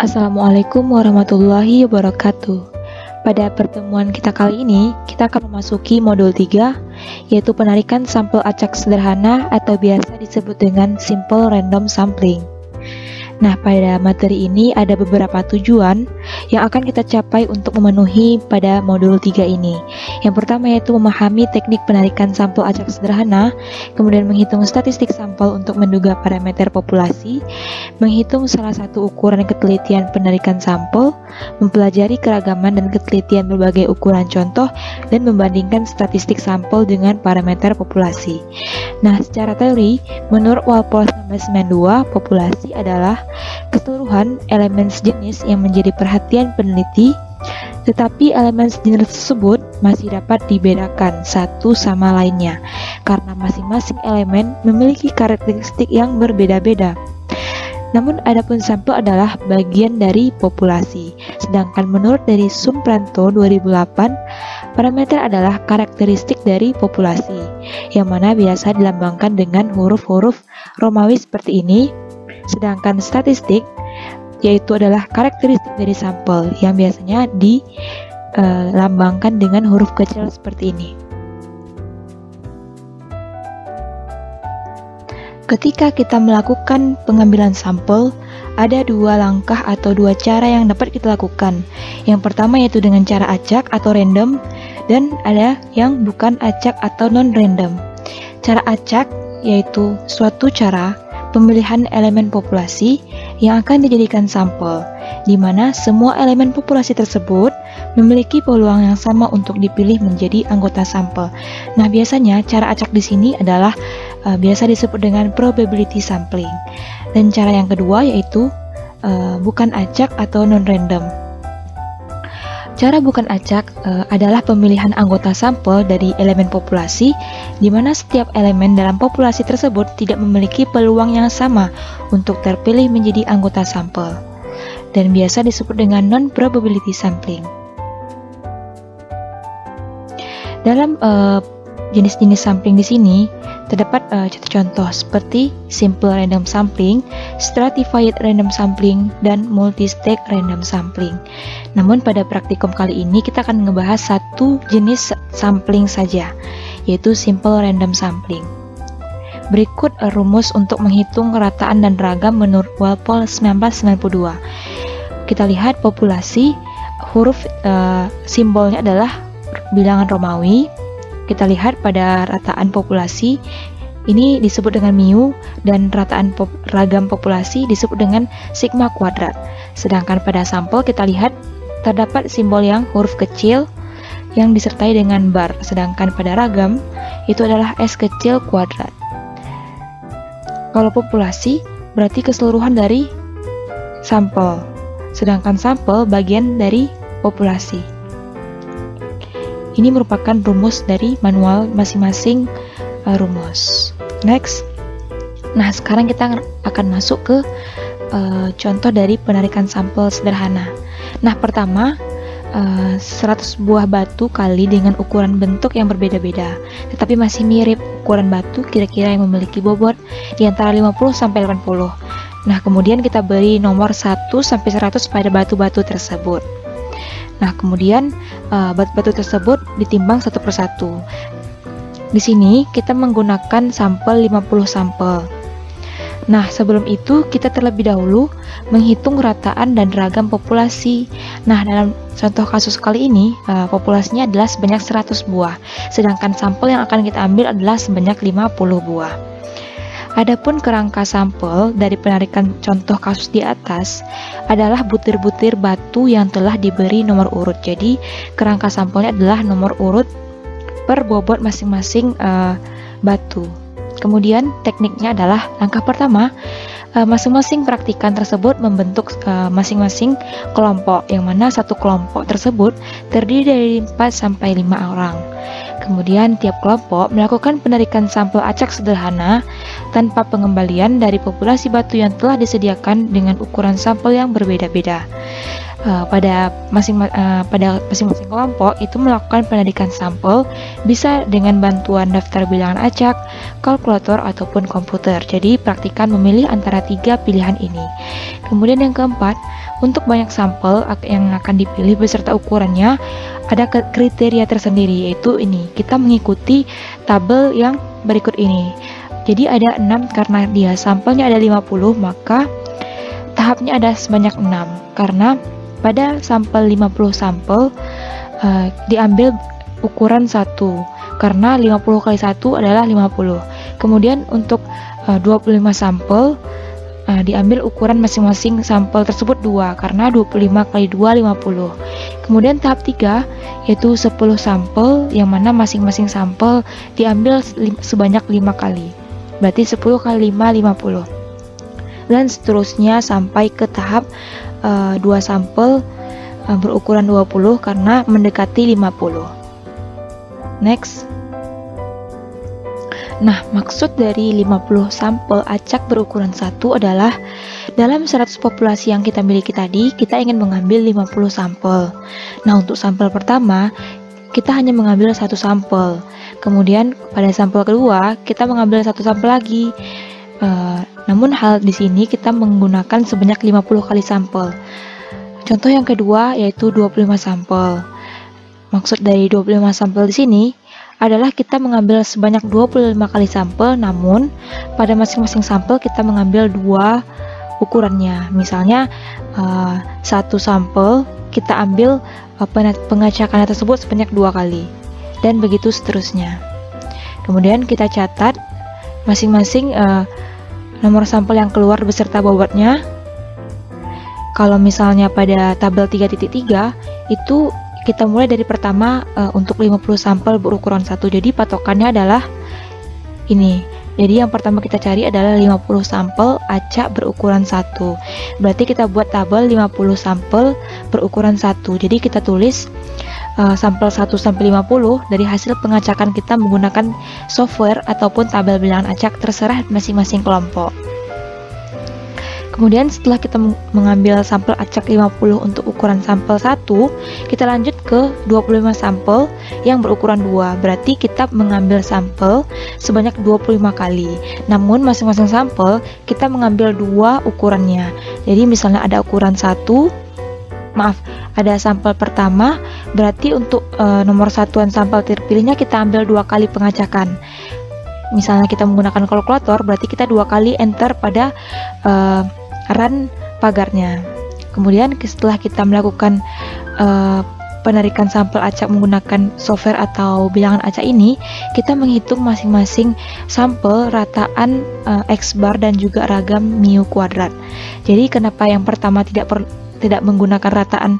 Assalamualaikum warahmatullahi wabarakatuh. Pada pertemuan kita kali ini, kita akan memasuki modul 3, yaitu penarikan sampel acak sederhana atau biasa disebut dengan simple random sampling. Nah, pada materi ini ada beberapa tujuan yang akan kita capai untuk memenuhi pada modul 3 ini. Yang pertama yaitu memahami teknik penarikan sampel acak sederhana, kemudian menghitung statistik sampel untuk menduga parameter populasi, menghitung salah satu ukuran ketelitian penarikan sampel, mempelajari keragaman dan ketelitian berbagai ukuran contoh, dan membandingkan statistik sampel dengan parameter populasi. Nah, secara teori, menurut Walpole 1992, populasi adalah keseluruhan elemen sejenis yang menjadi perhatian peneliti, tetapi elemen sejenis tersebut masih dapat dibedakan satu sama lainnya karena masing-masing elemen memiliki karakteristik yang berbeda-beda. Namun adapun sampel adalah bagian dari populasi. Sedangkan menurut dari Sumpranto 2008, parameter adalah karakteristik dari populasi, yang mana biasa dilambangkan dengan huruf-huruf Romawi seperti ini. Sedangkan statistik yaitu adalah karakteristik dari sampel yang biasanya dilambangkan dengan huruf kecil seperti ini. Ketika kita melakukan pengambilan sampel, ada dua langkah atau dua cara yang dapat kita lakukan. Yang pertama yaitu dengan cara acak atau random, dan ada yang bukan acak atau non-random. Cara acak yaitu suatu cara pemilihan elemen populasi yang akan dijadikan sampel, di mana semua elemen populasi tersebut memiliki peluang yang sama untuk dipilih menjadi anggota sampel. Nah, biasanya cara acak di sini adalah biasa disebut dengan probability sampling. Dan cara yang kedua yaitu bukan acak atau non-random. Cara bukan acak adalah pemilihan anggota sampel dari elemen populasi, di mana setiap elemen dalam populasi tersebut tidak memiliki peluang yang sama untuk terpilih menjadi anggota sampel, dan biasa disebut dengan non-probability sampling. Dalam jenis-jenis sampling di sini terdapat contoh seperti simple random sampling, stratified random sampling, dan multi-stage random sampling. Namun pada praktikum kali ini kita akan ngebahas satu jenis sampling saja, yaitu simple random sampling. Berikut rumus untuk menghitung kerataan dan ragam menurut Walpole 1992. Kita lihat populasi, huruf simbolnya adalah bilangan Romawi. Kita lihat pada rataan populasi, ini disebut dengan mu, dan rataan ragam populasi disebut dengan sigma kuadrat. Sedangkan pada sampel kita lihat terdapat simbol yang huruf kecil yang disertai dengan bar, sedangkan pada ragam itu adalah S kecil kuadrat. Kalau populasi berarti keseluruhan dari sampel, sedangkan sampel bagian dari populasi. Ini merupakan rumus dari manual masing-masing rumus. Next. Nah, sekarang kita akan masuk ke contoh dari penarikan sampel sederhana. Nah, pertama 100 buah batu kali dengan ukuran bentuk yang berbeda-beda, tetapi masih mirip ukuran batu kira-kira yang memiliki bobot di antara 50 sampai 80. Nah, kemudian kita beri nomor 1 sampai 100 pada batu-batu tersebut. Nah, kemudian batu-batu tersebut ditimbang satu persatu. Di sini kita menggunakan sampel 50 sampel. Nah, sebelum itu kita terlebih dahulu menghitung rataan dan ragam populasi. Nah, dalam contoh kasus kali ini populasinya adalah sebanyak 100 buah, sedangkan sampel yang akan kita ambil adalah sebanyak 50 buah. Adapun kerangka sampel dari penarikan contoh kasus di atas adalah butir-butir batu yang telah diberi nomor urut. Jadi kerangka sampelnya adalah nomor urut per bobot masing-masing batu. Kemudian tekniknya adalah langkah pertama, masing-masing praktikan tersebut membentuk masing-masing kelompok, yang mana satu kelompok tersebut terdiri dari 4 sampai 5 orang. Kemudian tiap kelompok melakukan penarikan sampel acak sederhana tanpa pengembalian dari populasi batu yang telah disediakan dengan ukuran sampel yang berbeda-beda. pada masing-masing kelompok itu melakukan penarikan sampel bisa dengan bantuan daftar bilangan acak, kalkulator ataupun komputer. Jadi praktikan memilih antara 3 pilihan ini. Kemudian yang keempat, untuk banyak sampel yang akan dipilih beserta ukurannya ada kriteria tersendiri, yaitu ini kita mengikuti tabel yang berikut ini. Jadi ada 6 karena dia sampelnya ada 50, maka tahapnya ada sebanyak 6 karena pada sampel 50 sampel diambil ukuran 1 karena 50 kali 1 adalah 50. Kemudian untuk 25 sampel diambil ukuran masing-masing sampel tersebut 2 karena 25 kali 2 50. Kemudian tahap 3 yaitu 10 sampel yang mana masing-masing sampel diambil sebanyak 5 kali. Berarti 10 kali 5 50. Dan seterusnya sampai ke tahap 2 sampel berukuran 20 karena mendekati 50. Next. Nah, maksud dari 50 sampel acak berukuran 1 adalah dalam 100 populasi yang kita miliki tadi, kita ingin mengambil 50 sampel. Nah, untuk sampel pertama, kita hanya mengambil 1 sampel. Kemudian pada sampel kedua, kita mengambil 1 sampel lagi. Namun hal di sini kita menggunakan sebanyak 50 kali sampel. Contoh yang kedua yaitu 25 sampel. Maksud dari 25 sampel di sini adalah kita mengambil sebanyak 25 kali sampel, namun pada masing-masing sampel kita mengambil 2 ukurannya. Misalnya 1 sampel kita ambil pengacakannya tersebut sebanyak 2 kali, dan begitu seterusnya. Kemudian kita catat masing-masing nomor sampel yang keluar beserta bobotnya. Kalau misalnya pada tabel 3.3 itu kita mulai dari pertama untuk 50 sampel berukuran 1. Jadi patokannya adalah ini. Jadi yang pertama kita cari adalah 50 sampel acak berukuran 1. Berarti kita buat tabel 50 sampel berukuran 1. Jadi kita tulis sampel 1 sampai 50 dari hasil pengacakan kita menggunakan software ataupun tabel bilangan acak, terserah masing-masing kelompok. Kemudian setelah kita mengambil sampel acak 50 untuk ukuran sampel 1, kita lanjut ke 25 sampel yang berukuran 2. Berarti kita mengambil sampel sebanyak 25 kali. Namun masing-masing sampel kita mengambil 2 ukurannya. Jadi misalnya ada ukuran 1, ada sampel pertama, berarti untuk nomor satuan sampel terpilihnya kita ambil 2 kali pengacakan. Misalnya kita menggunakan kalkulator, berarti kita 2 kali enter pada run pagarnya. Kemudian setelah kita melakukan penarikan sampel acak menggunakan software atau bilangan acak ini, kita menghitung masing-masing sampel rataan X bar dan juga ragam mu kuadrat. Jadi kenapa yang pertama tidak menggunakan rataan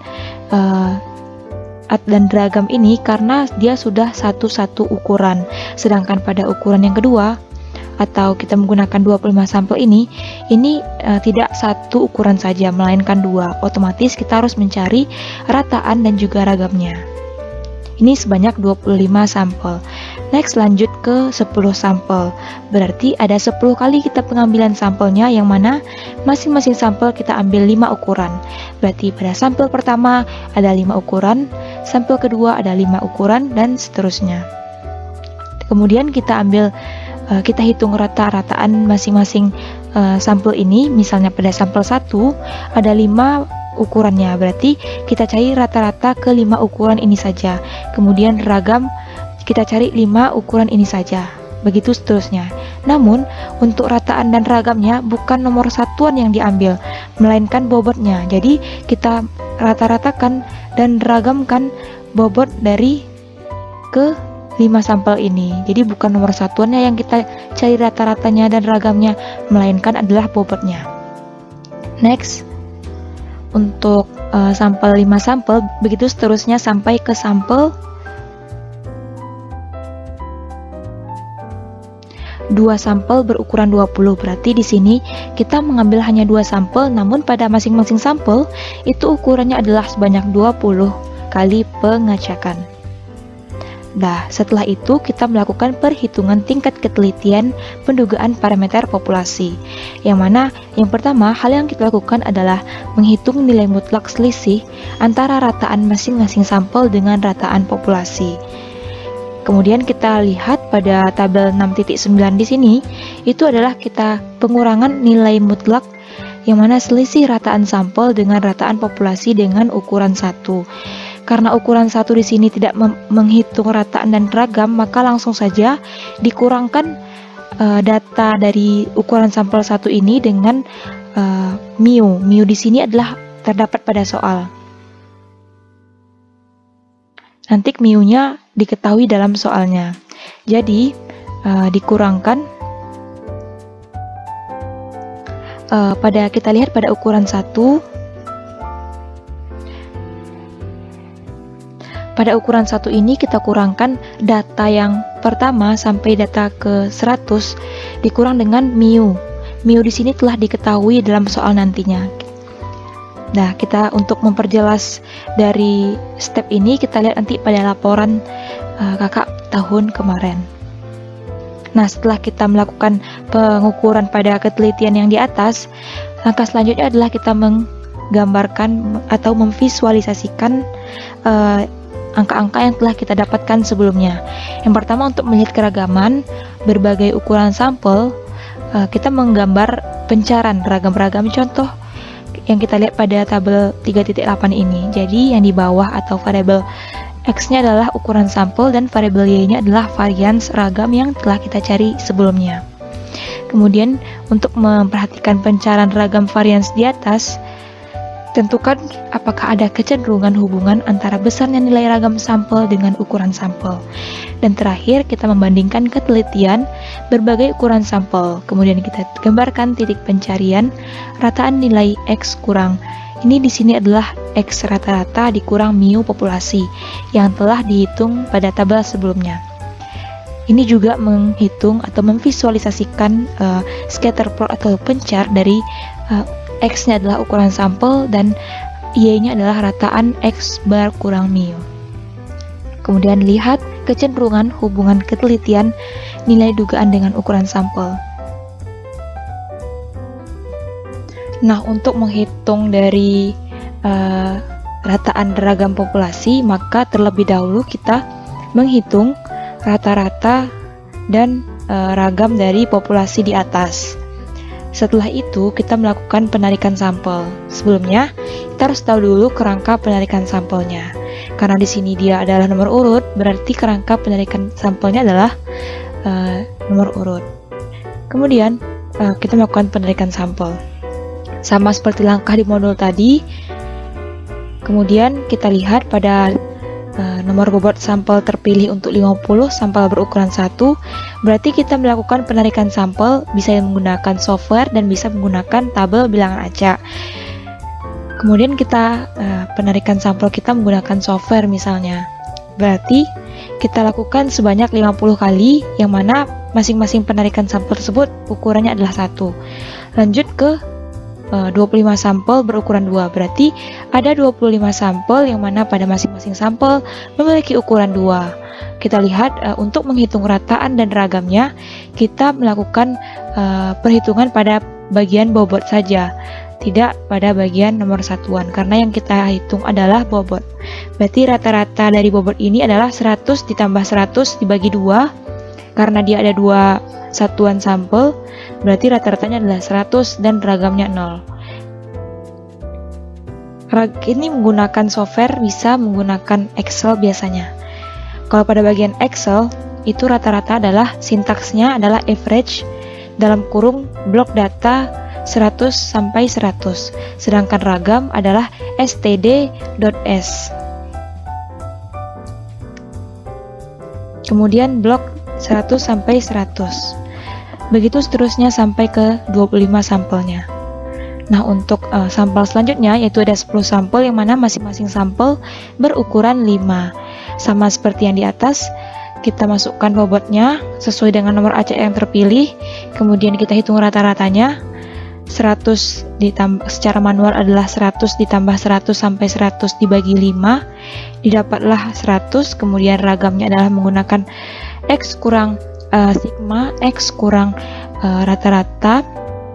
dan ragam ini, karena dia sudah satu-satu ukuran. Sedangkan pada ukuran yang kedua atau kita menggunakan 25 sampel ini tidak satu ukuran saja, melainkan 2. Otomatis kita harus mencari rataan dan juga ragamnya. Ini sebanyak 25 sampel. Next, lanjut ke 10 sampel. Berarti ada 10 kali kita pengambilan sampelnya, yang mana masing-masing sampel kita ambil 5 ukuran. Berarti pada sampel pertama ada 5 ukuran, sampel kedua ada 5 ukuran, dan seterusnya. Kemudian kita hitung rata-rataan masing-masing sampel ini. Misalnya pada sampel 1 ada 5 ukurannya, berarti kita cari rata-rata ke 5 ukuran ini saja. Kemudian ragam kita cari 5 ukuran ini saja, begitu seterusnya. Namun untuk rataan dan ragamnya bukan nomor satuan yang diambil, melainkan bobotnya. Jadi kita rata-ratakan dan ragamkan bobot dari ke 5 sampel ini. Jadi bukan nomor satuannya yang kita cari rata-ratanya dan ragamnya, melainkan adalah bobotnya. Next, untuk sampel 5 sampel, begitu seterusnya sampai ke sampel 2 sampel berukuran 20. Berarti di sini kita mengambil hanya 2 sampel, namun pada masing-masing sampel itu ukurannya adalah sebanyak 20 kali pengacakan. Nah, setelah itu kita melakukan perhitungan tingkat ketelitian pendugaan parameter populasi. Yang mana yang pertama, hal yang kita lakukan adalah menghitung nilai mutlak selisih antara rataan masing-masing sampel dengan rataan populasi. Kemudian kita lihat pada tabel 6.9 di sini, itu adalah kita pengurangan nilai mutlak yang mana selisih rataan sampel dengan rataan populasi dengan ukuran 1. Karena ukuran 1 di sini tidak menghitung rataan dan ragam, maka langsung saja dikurangkan data dari ukuran sampel 1 ini dengan mu. Mu di sini adalah terdapat pada soal. Nanti mu-nya diketahui dalam soalnya. Jadi dikurangkan pada kita lihat pada ukuran 1. Pada ukuran 1 ini kita kurangkan data yang pertama sampai data ke 100 dikurang dengan mu. Mu di sini telah diketahui dalam soal nantinya. Nah, kita untuk memperjelas dari step ini kita lihat nanti pada laporan kakak tahun kemarin. Nah, setelah kita melakukan pengukuran pada ketelitian yang di atas, langkah selanjutnya adalah kita menggambarkan atau memvisualisasikan angka-angka yang telah kita dapatkan sebelumnya. Yang pertama, untuk melihat keragaman berbagai ukuran sampel, kita menggambar pencarian ragam-ragam contoh yang kita lihat pada tabel 3.8 ini. Jadi yang di bawah atau variabel X-nya adalah ukuran sampel dan variabel Y-nya adalah varians ragam yang telah kita cari sebelumnya. Kemudian untuk memperhatikan pencarian ragam varians di atas, tentukan apakah ada kecenderungan hubungan antara besarnya nilai ragam sampel dengan ukuran sampel. Dan terakhir, kita membandingkan ketelitian berbagai ukuran sampel. Kemudian kita gambarkan titik pencarian rataan nilai X kurang. Ini di sini adalah X rata-rata dikurang mu populasi yang telah dihitung pada tabel sebelumnya. Ini juga menghitung atau memvisualisasikan scatter plot atau pencar dari X-nya adalah ukuran sampel dan Y-nya adalah rataan X bar kurang mu. Kemudian lihat kecenderungan hubungan ketelitian nilai dugaan dengan ukuran sampel. Nah, untuk menghitung dari rataan ragam populasi, maka terlebih dahulu kita menghitung rata-rata dan ragam dari populasi di atas. Setelah itu, kita melakukan penarikan sampel. Sebelumnya, kita harus tahu dulu kerangka penarikan sampelnya. Karena di sini dia adalah nomor urut, berarti kerangka penarikan sampelnya adalah nomor urut. Kemudian, kita melakukan penarikan sampel. Sama seperti langkah di modul tadi. Kemudian, kita lihat pada nomor bobot sampel terpilih untuk 50 sampel berukuran 1, berarti kita melakukan penarikan sampel bisa menggunakan software dan bisa menggunakan tabel bilangan acak. Kemudian kita penarikan sampel kita menggunakan software misalnya, berarti kita lakukan sebanyak 50 kali, yang mana masing-masing penarikan sampel tersebut ukurannya adalah 1. Lanjut ke 25 sampel berukuran 2, berarti ada 25 sampel yang mana pada masing-masing sampel memiliki ukuran 2. Kita lihat untuk menghitung rataan dan ragamnya, kita melakukan perhitungan pada bagian bobot saja, tidak pada bagian nomor satuan, karena yang kita hitung adalah bobot. Berarti rata-rata dari bobot ini adalah 100 ditambah 100 dibagi 2, karena dia ada 2 satuan sampel, berarti rata-ratanya adalah 100 dan ragamnya 0. Ini menggunakan software, bisa menggunakan Excel biasanya. Kalau pada bagian Excel, itu rata-rata adalah sintaksnya adalah average dalam kurung blok data 100 sampai 100, sedangkan ragam adalah std.s. Kemudian blok 100 sampai 100. Begitu seterusnya sampai ke 25 sampelnya. Nah, untuk sampel selanjutnya yaitu ada 10 sampel yang mana masing-masing sampel berukuran 5. Sama seperti yang di atas, kita masukkan bobotnya sesuai dengan nomor acak yang terpilih, kemudian kita hitung rata-ratanya. 100 ditambah secara manual adalah 100 ditambah 100 sampai 100 dibagi 5, didapatlah 100. Kemudian ragamnya adalah menggunakan X kurang sigma, X kurang rata-rata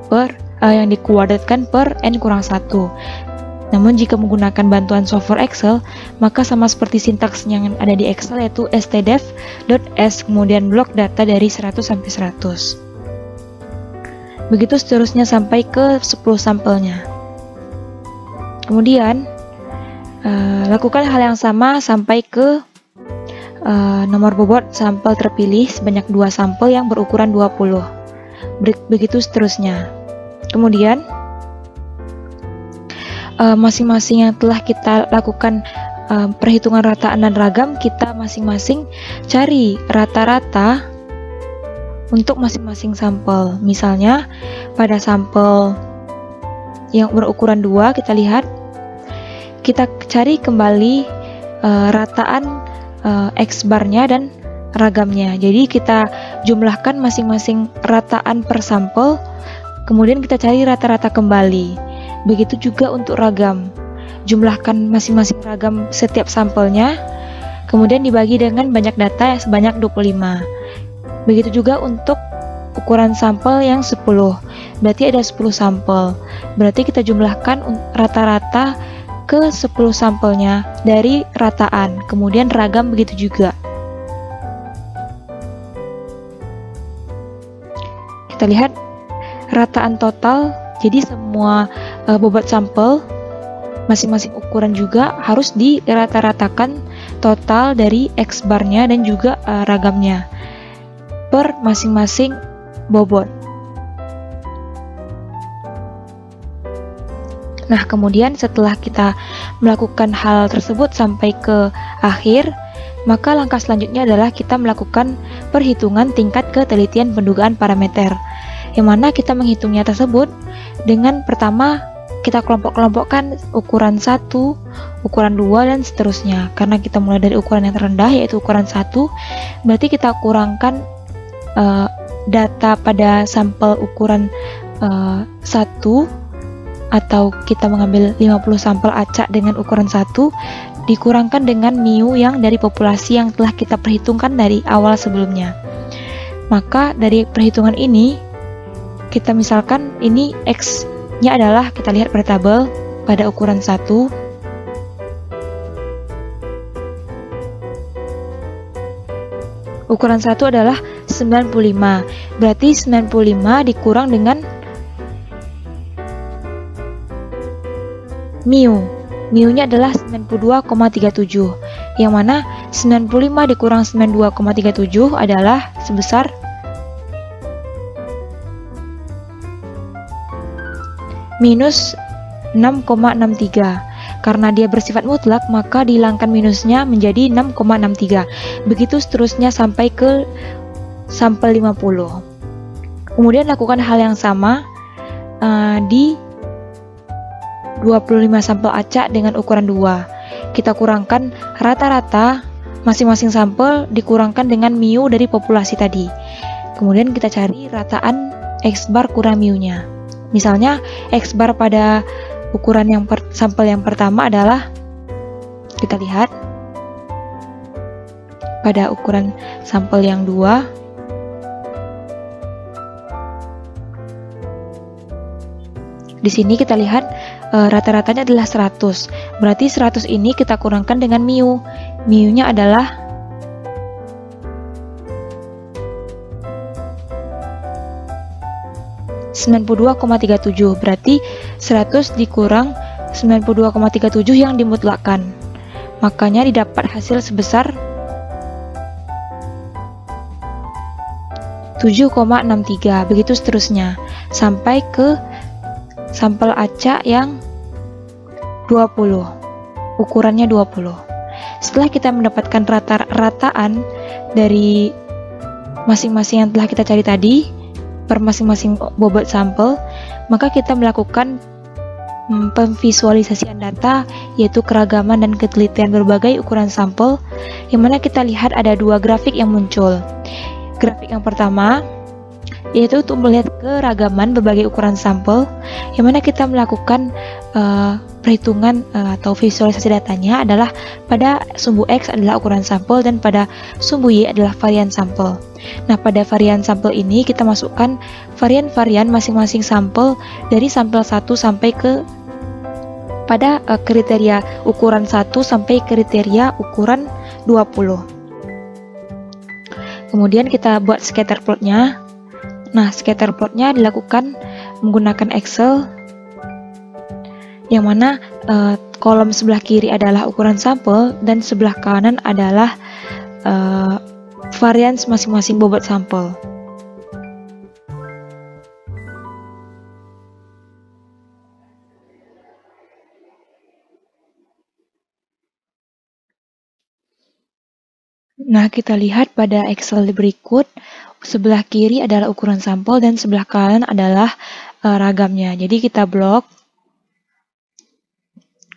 per yang dikuadratkan per N kurang 1. Namun jika menggunakan bantuan software Excel, maka sama seperti sintaks yang ada di Excel, yaitu stdef.s kemudian blok data dari 100 sampai 100. Begitu seterusnya sampai ke 10 sampelnya. Kemudian lakukan hal yang sama sampai ke nomor bobot sampel terpilih sebanyak 2 sampel yang berukuran 20. Begitu seterusnya. Kemudian masing-masing yang telah kita lakukan perhitungan rataan dan ragam, kita masing-masing cari rata-rata untuk masing-masing sampel. Misalnya pada sampel yang berukuran 2, kita lihat, kita cari kembali rataan X barnya dan ragamnya. Jadi kita jumlahkan masing-masing rataan per sampel, kemudian kita cari rata-rata kembali. Begitu juga untuk ragam, jumlahkan masing-masing ragam setiap sampelnya, kemudian dibagi dengan banyak data sebanyak 25. Begitu juga untuk ukuran sampel yang 10, berarti ada 10 sampel. Berarti kita jumlahkan rata-rata ke 10 sampelnya dari rataan, kemudian ragam begitu juga. Kita lihat rataan total, jadi semua bobot sampel masing-masing ukuran juga harus dirata-ratakan total dari X barnya dan juga ragamnya per masing-masing bobot. Nah, kemudian setelah kita melakukan hal tersebut sampai ke akhir, maka langkah selanjutnya adalah kita melakukan perhitungan tingkat ketelitian pendugaan parameter, yang mana kita menghitungnya tersebut dengan pertama kita kelompok-kelompokkan ukuran 1, ukuran 2, dan seterusnya. Karena kita mulai dari ukuran yang terendah, yaitu ukuran 1, berarti kita kurangkan data pada sampel ukuran 1, atau kita mengambil 50 sampel acak dengan ukuran 1, dikurangkan dengan mu yang dari populasi yang telah kita perhitungkan dari awal sebelumnya. Maka dari perhitungan ini, kita misalkan ini X-nya adalah, kita lihat pada tabel, pada ukuran 1, ukuran 1 adalah 95. Berarti 95 dikurang dengan mu. Mu-nya adalah 92,37. Yang mana 95 dikurang 92,37 adalah sebesar minus 6,63. Karena dia bersifat mutlak, maka dihilangkan minusnya menjadi 6,63. Begitu seterusnya sampai ke sampel 50. Kemudian lakukan hal yang sama di 25 sampel acak dengan ukuran 2. Kita kurangkan rata-rata masing-masing sampel dikurangkan dengan mu dari populasi tadi. Kemudian kita cari rataan X bar kurang mu-nya. Misalnya X bar pada ukuran yang sampel yang pertama adalah, kita lihat pada ukuran sampel yang 2, di sini kita lihat rata-ratanya adalah 100. Berarti 100 ini kita kurangkan dengan mu. Mu-nya adalah 92,37. Berarti 100 dikurang 92,37 yang dimutlakkan. Makanya didapat hasil sebesar 7,63. Begitu seterusnya sampai ke sampel acak yang 20. Ukurannya 20. Setelah kita mendapatkan rataan dari masing-masing yang telah kita cari tadi per masing-masing bobot sampel, maka kita melakukan pemvisualisasian data, yaitu keragaman dan ketelitian berbagai ukuran sampel, yang mana kita lihat ada dua grafik yang muncul. Grafik yang pertama yaitu untuk melihat keragaman berbagai ukuran sampel, yang mana kita melakukan perhitungan atau visualisasi datanya adalah pada sumbu X adalah ukuran sampel dan pada sumbu Y adalah varian sampel. Nah, pada varian sampel ini kita masukkan varian-varian masing-masing sampel dari sampel 1 sampai ke pada kriteria ukuran 1 sampai kriteria ukuran 20. Kemudian kita buat scatter plotnya. Nah, scatter plotnya dilakukan menggunakan Excel, yang mana kolom sebelah kiri adalah ukuran sampel dan sebelah kanan adalah varian masing-masing bobot sampel. Nah, kita lihat pada Excel berikut, sebelah kiri adalah ukuran sampel dan sebelah kanan adalah ragamnya. Jadi kita blok,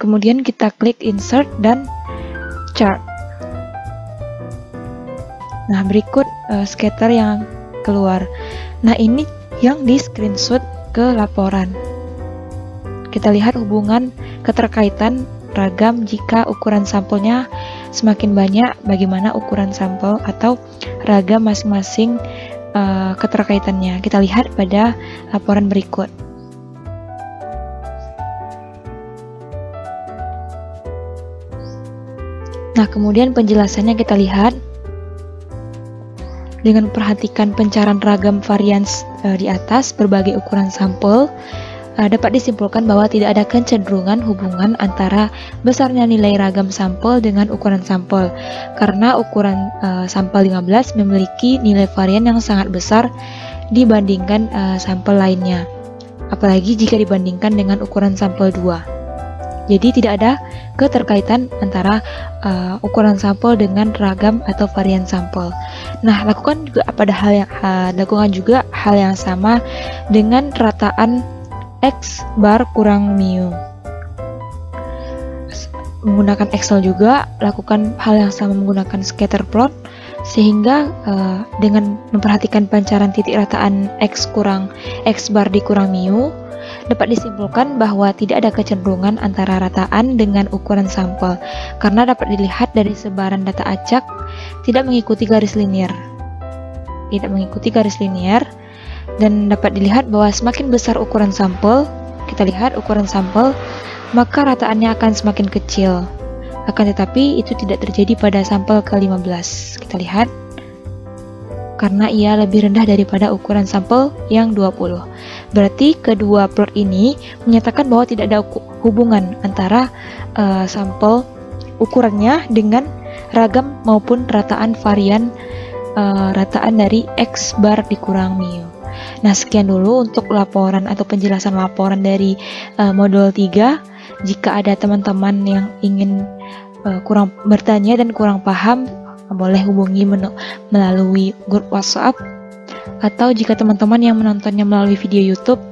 kemudian kita klik insert dan chart. Nah, berikut scatter yang keluar. Nah, ini yang di screenshot ke laporan. Kita lihat hubungan keterkaitan ragam jika ukuran sampelnya semakin banyak, bagaimana ukuran sampel atau ragam masing-masing keterkaitannya. Kita lihat pada laporan berikut. Nah, kemudian penjelasannya kita lihat. Dengan memperhatikan pencarian ragam varian di atas berbagai ukuran sampel, dapat disimpulkan bahwa tidak ada kecenderungan hubungan antara besarnya nilai ragam sampel dengan ukuran sampel, karena ukuran sampel 15 memiliki nilai varian yang sangat besar dibandingkan sampel lainnya, apalagi jika dibandingkan dengan ukuran sampel 2. Jadi tidak ada keterkaitan antara ukuran sampel dengan ragam atau varian sampel. Nah, lakukan juga hal yang sama dengan rataan X bar kurang mu. Menggunakan Excel juga, lakukan hal yang sama menggunakan scatter plot, sehingga dengan memperhatikan pancaran titik rataan X bar di kurang mu, dapat disimpulkan bahwa tidak ada kecenderungan antara rataan dengan ukuran sampel, karena dapat dilihat dari sebaran data acak tidak mengikuti garis linier. Dan dapat dilihat bahwa semakin besar ukuran sampel, kita lihat ukuran sampel, maka rataannya akan semakin kecil. Akan tetapi itu tidak terjadi pada sampel ke-15. Kita lihat, karena ia lebih rendah daripada ukuran sampel yang 20. Berarti kedua plot ini menyatakan bahwa tidak ada hubungan antara sampel ukurannya dengan ragam maupun rataan varian rataan dari X bar dikurang mu. Nah, sekian dulu untuk laporan atau penjelasan laporan dari modul 3. Jika ada teman-teman yang ingin kurang bertanya dan kurang paham, boleh hubungi melalui grup WhatsApp, atau jika teman-teman yang menontonnya melalui video YouTube,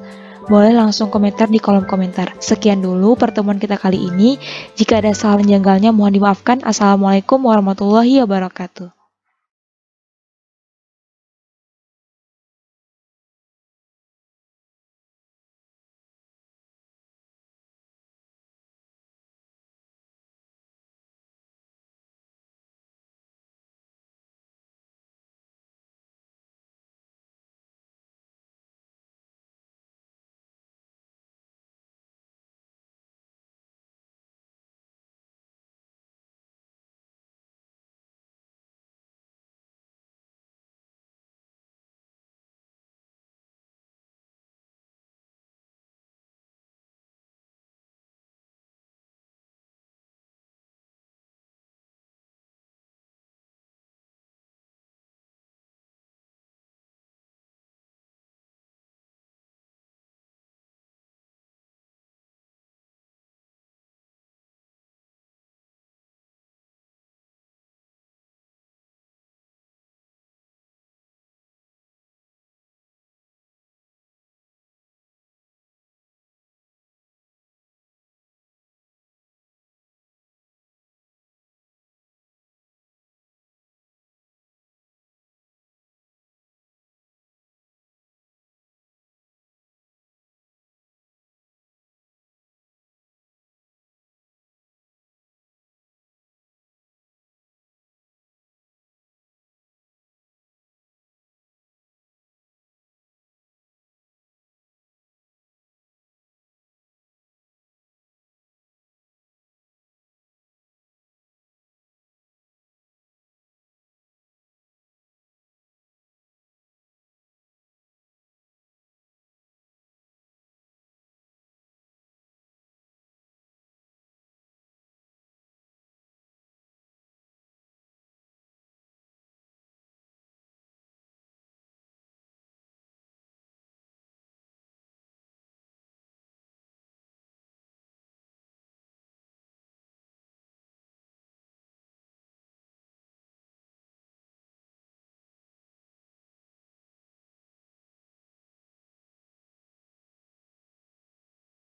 boleh langsung komentar di kolom komentar. Sekian dulu pertemuan kita kali ini. Jika ada salah menjanggalnya mohon dimaafkan. Assalamualaikum warahmatullahi wabarakatuh.